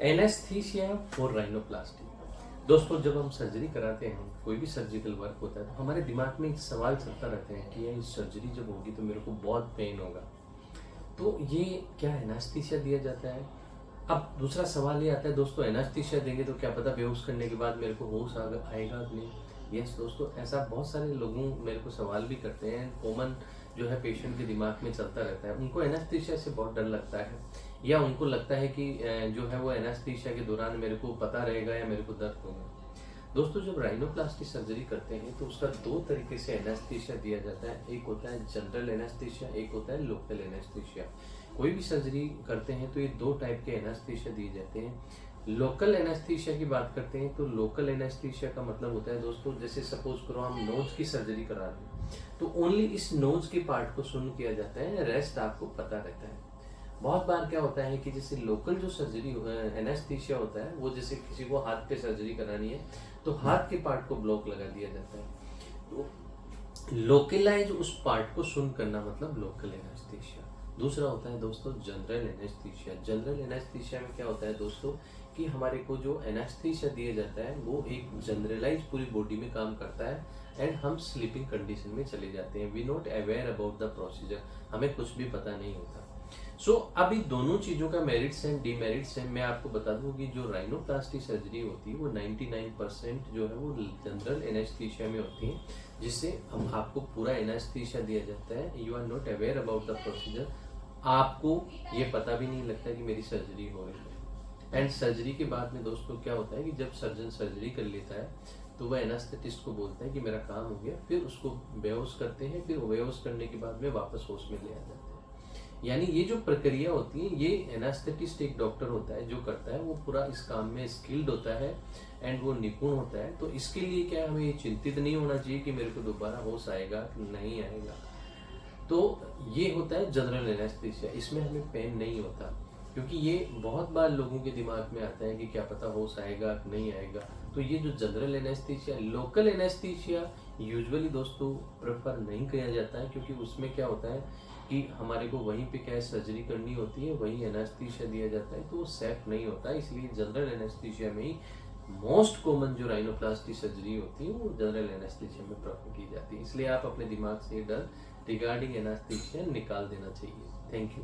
Anaesthesia for rhinoplasty. दोस्तों, जब हम सर्जरी कराते हैं, कोई भी सर्जिकल वर्क होता है, तो हमारे दिमाग में एक सवाल चलता रहता है कि यार सर्जरी जब होगी तो मेरे को बहुत पेन होगा। तो ये क्या एनेस्थीसिया दिया जाता है? अब दूसरा सवाल ये आता है दोस्तों, एनेस्थीसिया देंगे तो क्या पता बेहोश करने के बाद मेरे को होश आएगा कि नहीं। यस दोस्तों, ऐसा बहुत सारे लोगों मेरे को सवाल भी करते हैं। कॉमन जो है पेशेंट के दिमाग में चलता रहता है, उनको एनेस्थीसिया से बहुत डर लगता है, या उनको लगता है कि जो है वो एनेस्थीसिया के दौरान मेरे को पता रहेगा या मेरे को दर्द होगा। दोस्तों, जब राइनोप्लास्टी सर्जरी करते हैं तो उसका दो तरीके से एनेस्थीसिया दिया जाता है। एक होता है जनरल एनेस्थीसिया, एक होता है लोकल एनेस्थीसिया। कोई भी सर्जरी करते हैं तो ये दो टाइप के एनेस्थीसिया दिए जाते हैं। लोकल एनेस्थीसिया की बात करते हैं तो लोकल एनेस्थीसिया का मतलब होता है दोस्तों, जैसे सपोज करो हम नोज की सर्जरी करा रहे हैं तो ओनली इस नोज के पार्ट को सुन किया जाता है, रेस्ट आपको पता रहता है। बहुत बार क्या होता है कि जैसे लोकल जो सर्जरी एनेस्थीसिया होता है, वो जैसे किसी को हाथ पे सर्जरी करानी है तो हाथ के पार्ट को ब्लॉक लगा दिया जाता है। तो लोकलाइज उस पार्ट को सुन करना मतलब लोकल एनेस्थीसिया। दूसरा होता है दोस्तों जनरल एनेस्थीसिया। जनरल एनेस्थीसिया में क्या होता है दोस्तों कि हमारे को जो एनेस्थीसिया दिया जाता है वो एक जनरलाइज पूरी बॉडी में काम करता है एंड हम स्लीपिंग कंडीशन में चले जाते हैं। We not aware about the procedure, हमें कुछ भी पता नहीं होता। अभी दोनों चीजों का मेरिट्स एंड डीमेरिट्स हैं। मैं आपको बता दूं कि जो राइनोप्लास्टी सर्जरी होती है वो 99% जो है वो जनरल एनेस्थीसिया में होती है, जिससे हम आपको पूरा एनेस्थीसिया दिया जाता है। You are not aware about the procedure, आपको ये पता भी नहीं लगता कि मेरी सर्जरी हो रही है। एंड सर्जरी के बाद में दोस्तों क्या होता है कि जब सर्जन सर्जरी कर लेता है तो वह एनास्थेटिस्ट को बोलता है कि मेरा काम हो गया, फिर उसको बेहोश करते हैं, फिर बेहोश करने के बाद में वापस होश में ले आ जाते हैं। यानी ये जो प्रक्रिया होती है, ये एनास्थेटिस्ट एक डॉक्टर होता है जो करता है, वो पूरा इस काम में स्किल्ड होता है एंड वो निपुण होता है। तो इसके लिए क्या है, हमें ये चिंतित नहीं होना चाहिए कि मेरे को दोबारा होश आएगा कि नहीं आएगा। तो ये होता है जनरल एनेस्थीसिया, इसमें हमें पेन नहीं होता, क्योंकि ये बहुत बार लोगों के दिमाग में आता है कि क्या पता होश आएगा कि नहीं आएगा। तो ये जो general anaesthesia, local anaesthesia usually दोस्तों प्रेफर नहीं किया जाता है, क्योंकि उसमें क्या होता है कि हमारे को वहीं पे क्या सर्जरी करनी होती है, वहीं एनेस्थीसिया दिया जाता है, तो वो सेफ नहीं होता। इसलिए जनरल एनेस्थीसिया में ही मोस्ट कॉमन जो राइनोप्लास्टी सर्जरी होती है वो जनरल एनेस्थीसिया में प्रेफर की जाती है। इसलिए आप अपने दिमाग से डर रिगार्डिंग एनेस्थीसिया निकाल देना चाहिए। Thank you.